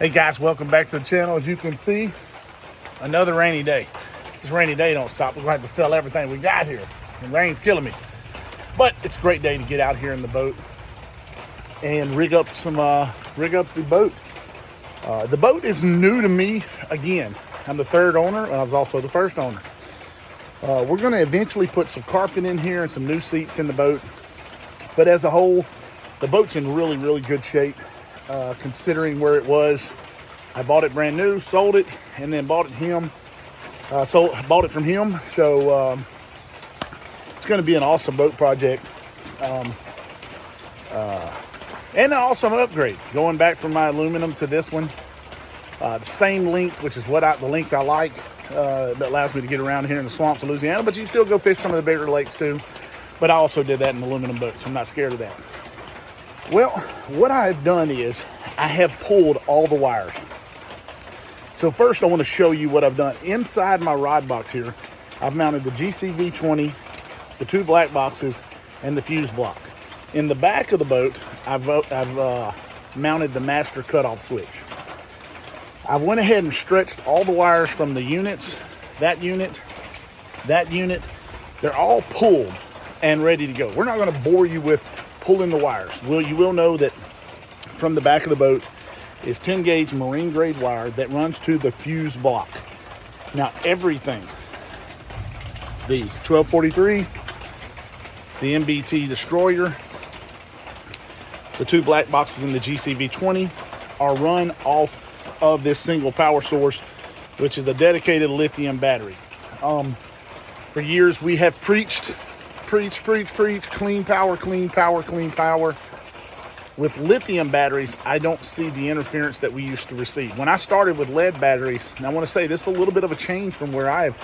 Hey guys, welcome back to the channel. As you can see, another rainy day. This rainy day don't stop. We're going to have to sell everything we got here. The rain's killing me. But it's a great day to get out here in the boat and rig up the boat. The boat is new to me again. I'm the third owner, and I was also the first owner. We're going to eventually put some carpet in here and some new seats in the boat. But as a whole, the boat's in really, really good shape. Considering where it was. I bought it brand new, sold it, and then bought it from him. So it's going to be an awesome boat project, and an awesome upgrade. Going back from my aluminum to this one, the same length, which is the length I like. That allows me to get around here in the swamps of Louisiana. But you can still go fish some of the bigger lakes too. But I also did that in aluminum boats, so I'm not scared of that. Well, what I've done is I have pulled all the wires. So first I want to show you what I've done. Inside my rod box here, I've mounted the GCV20, the two black boxes, and the fuse block. In the back of the boat, I've mounted the master cutoff switch. I went ahead and stretched all the wires from the units, that unit. They're all pulled and ready to go. We're not going to bore you with pulling the wires. You will know that from the back of the boat is 10 gauge marine grade wire that runs to the fuse block. Now everything, the 1243, the MBT destroyer, the two black boxes in the GCV20 are run off of this single power source, which is a dedicated lithium battery. For years we have preached clean power. With lithium batteries, I don't see the interference that we used to receive. When I started with lead batteries, and I want to say this is a little bit of a change from where I've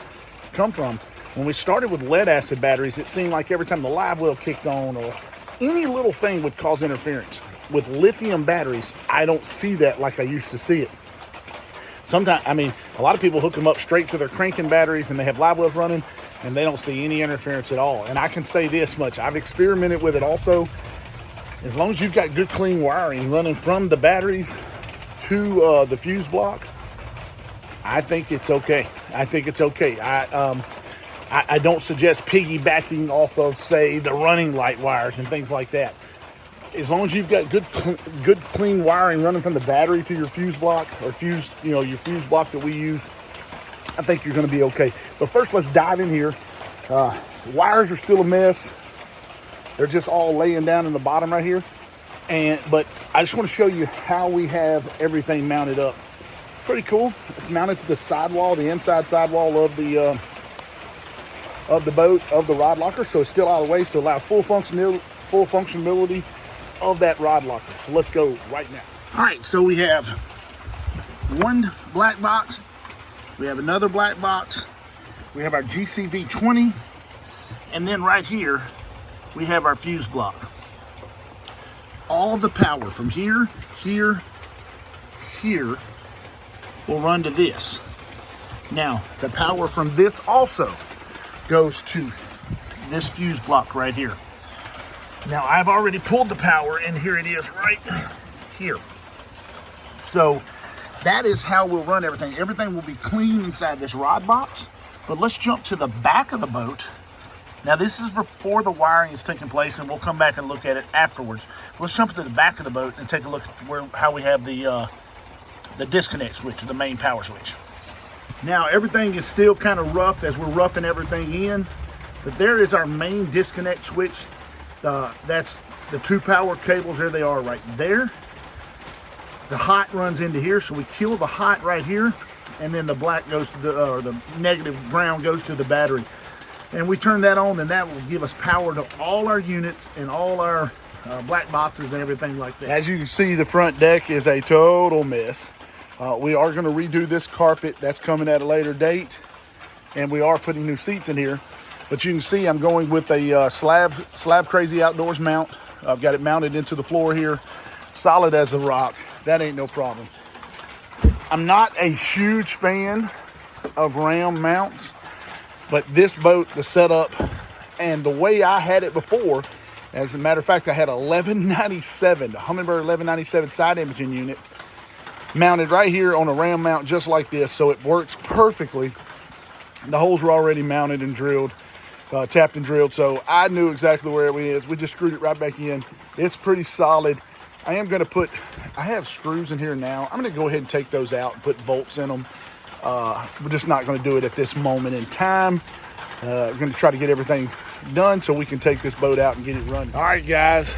come from. When we started with lead acid batteries, it seemed like every time the live well kicked on or any little thing would cause interference. With lithium batteries, I don't see that like I used to see it. Sometimes, a lot of people hook them up straight to their cranking batteries and they have live wells running and they don't see any interference at all. And I can say this much, I've experimented with it also. As long as you've got good clean wiring running from the batteries to the fuse block, I think it's okay. I don't suggest piggybacking off of, say, the running light wires and things like that. As long as you've got good clean wiring running from the battery to your fuse block or your fuse block that we use, I think you're going to be okay. But first, let's dive in here. Wires are still a mess. They're just all laying down in the bottom right here. But I just want to show you how we have everything mounted up. Pretty cool. It's mounted to the sidewall, the inside sidewall of the boat, of the rod locker. So it's still out of the way, so it allows full functionality of that rod locker. So let's go right now. All right, so we have one black box. We have another black box. We have our GCV20. And then right here, we have our fuse block. All the power from here will run to this. Now, the power from this also goes to this fuse block right here. Now, I've already pulled the power, and here it is right here. So, that is how we'll run everything. Everything will be clean inside this rod box. But let's jump to the back of the boat. Now, this is before the wiring is taking place, and we'll come back and look at it afterwards. Let's jump to the back of the boat and take a look at how we have the disconnect switch, or the main power switch. Now, everything is still kind of rough as we're roughing everything in, but there is our main disconnect switch. That's the two power cables. There they are right there. The hot runs into here, so we kill the hot right here, and then the black goes to the negative ground goes to the battery. And we turn that on, and that will give us power to all our units and all our black boxes and everything like that. As you can see, the front deck is a total mess. We are going to redo this carpet. That's coming at a later date. And we are putting new seats in here. But you can see I'm going with a slab crazy outdoors mount. I've got it mounted into the floor here. Solid as a rock. That ain't no problem. I'm not a huge fan of ram mounts. But this boat, the setup, and the way I had it before, as a matter of fact, I had a 1197, the Humminbird 1197 side imaging unit mounted right here on a ram mount just like this, so it works perfectly. The holes were already mounted and drilled, tapped and drilled, so I knew exactly where it is. We just screwed it right back in. It's pretty solid. I have screws in here now. I'm gonna go ahead and take those out and put bolts in them. We're just not gonna do it at this moment in time. We're gonna try to get everything done so we can take this boat out and get it running. All right, guys,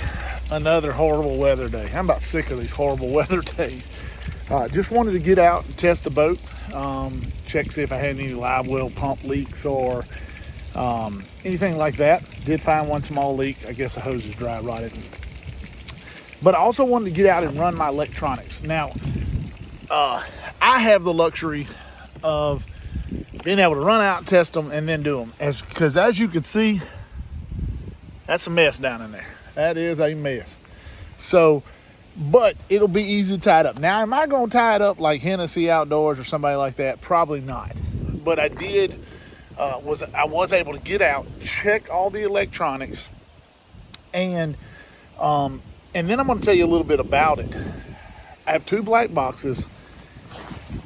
another horrible weather day. I'm about sick of these horrible weather days. Just wanted to get out and test the boat, check, see if I had any live well pump leaks or anything like that. Did find one small leak. I guess the hose is dry rotted. But I also wanted to get out and run my electronics. Now, I have the luxury of being able to run out, test them, and then do them. Because as you can see, that's a mess down in there. That is a mess. So, but it'll be easy to tie it up. Now, am I going to tie it up like Hennessy Outdoors or somebody like that? Probably not. But I did, I was able to get out, check all the electronics, and then I'm going to tell you a little bit about it. I have 2 black boxes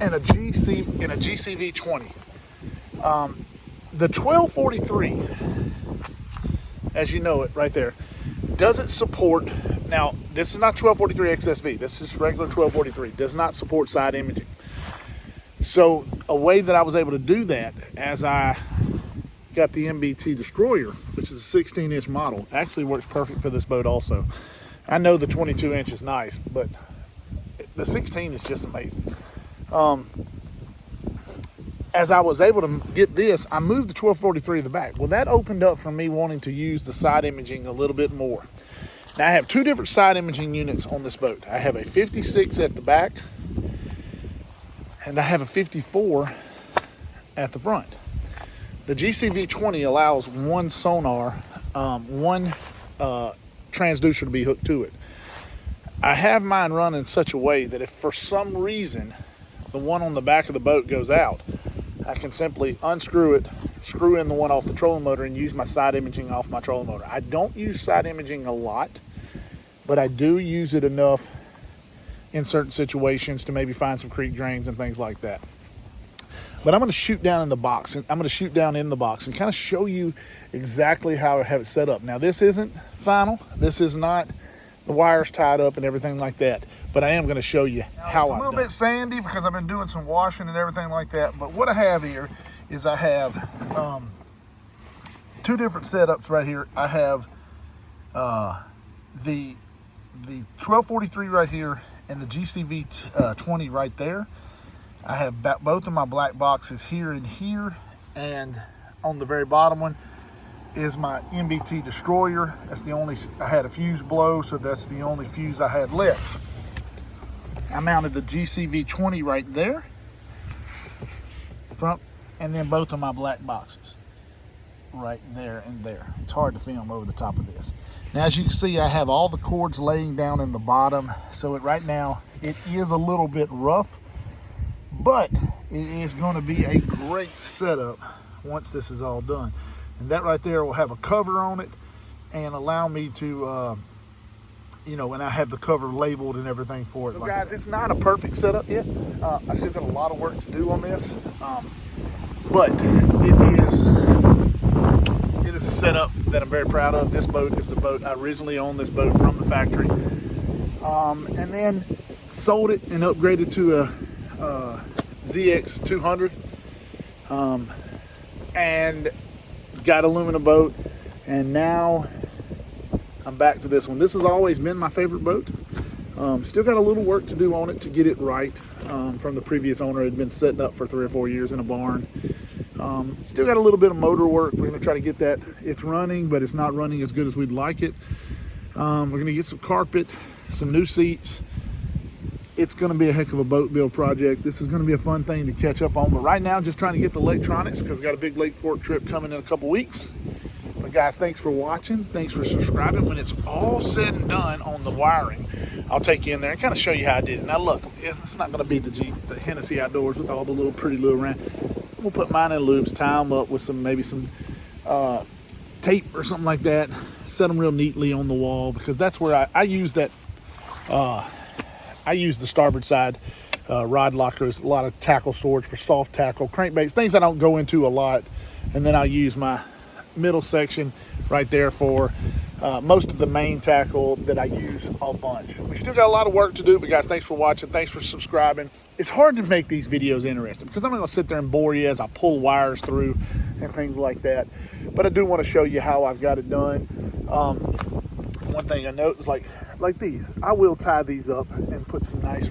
and a GCV 20. The 1243, as you know it right there, doesn't support. Now, this is not 1243 XSV. This is regular 1243. Does not support side imaging. So a way that I was able to do that, as I got the MBT Destroyer, which is a 16-inch model, actually works perfect for this boat also. I know the 22-inch is nice, but the 16 is just amazing. As I was able to get this, I moved the 1243 to the back. Well, that opened up for me wanting to use the side imaging a little bit more. Now, I have 2 different side imaging units on this boat. I have a 56 at the back, and I have a 54 at the front. The GCV 20 allows one sonar, one transducer to be hooked to it. I have mine run in such a way that if for some reason the one on the back of the boat goes out, I can simply unscrew it, screw in the one off the trolling motor, and use my side imaging off my trolling motor. I don't use side imaging a lot, but I do use it enough in certain situations to maybe find some creek drains and things like that. But I'm going to shoot down in the box, and kind of show you exactly how I have it set up. Now, this isn't final. This is not the wires tied up and everything like that, but I am going to show you how I've done it. It's a little bit sandy because I've been doing some washing and everything like that, but what I have here is I have 2 different setups right here. I have the 1243 right here and the GCV 20 right there. I have both of my black boxes here and here, and on the very bottom one is my MBT Destroyer. That's the only, I had a fuse blow, so that's the only fuse I had left. I mounted the GCV 20 right there, front, and then both of my black boxes right there and there. It's hard to film over the top of this. Now, as you can see, I have all the cords laying down in the bottom, so right now it is a little bit rough, but it is going to be a great setup once this is all done. And that right there will have a cover on it and allow me to, and I have the cover labeled and everything for it. So guys, it's not a perfect setup yet. I still got a lot of work to do on this, but it is a setup that I'm very proud of. This boat is the boat I originally owned, this boat from the factory, and then sold it and upgraded to a ZX 200, and got aluminum boat, and now I'm back to this one. This has always been my favorite boat. Still got a little work to do on it to get it right. From the previous owner, it had been setting up for 3 or 4 years in a barn. Still got a little bit of motor work. We're going to try to get that. It's running, but it's not running as good as we'd like it. We're going to get some carpet, some new seats. It's going to be a heck of a boat build project. This is going to be a fun thing to catch up on. But right now, just trying to get the electronics because I've got a big Lake Fork trip coming in a couple weeks. But guys, thanks for watching. Thanks for subscribing. When it's all said and done on the wiring, I'll take you in there and kind of show you how I did it. Now look, it's not going to be the Hennessy Outdoors with all the little pretty little round. We'll put mine in loops, tie them up with maybe some tape or something like that. Set them real neatly on the wall because that's where I use that. I use the starboard side rod lockers, a lot of tackle swords for soft tackle, crankbaits, things I don't go into a lot. And then I'll use my middle section right there for most of the main tackle that I use a bunch. We still got a lot of work to do, but guys, thanks for watching. Thanks for subscribing. It's hard to make these videos interesting because I'm not gonna sit there and bore you as I pull wires through and things like that. But I do want to show you how I've got it done. One thing I note is like these, I will tie these up and put some nice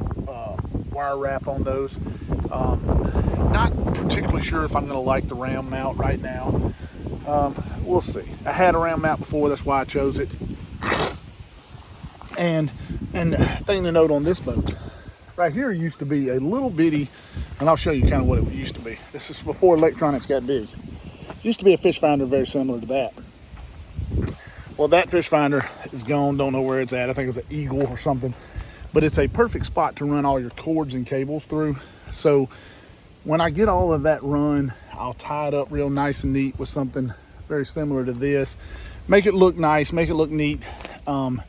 wire wrap on those. Not particularly sure if I'm gonna like the round mount right now. We'll see. I had a round mount before, that's why I chose it. And thing to note on this boat, right here used to be a little bitty, and I'll show you kind of what it used to be. This is before electronics got big. It used to be a fish finder very similar to that. Well, that fish finder is gone, don't know where it's at. I think it's an Eagle or something. But it's a perfect spot to run all your cords and cables through. So when I get all of that run, I'll tie it up real nice and neat with something very similar to this. Make it look nice, make it look neat. And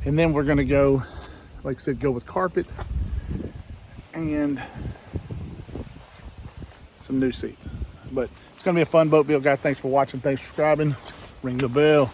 then we're gonna go, like I said, go with carpet and some new seats. But it's gonna be a fun boat build, guys. Thanks for watching, thanks for subscribing. Ring the bell.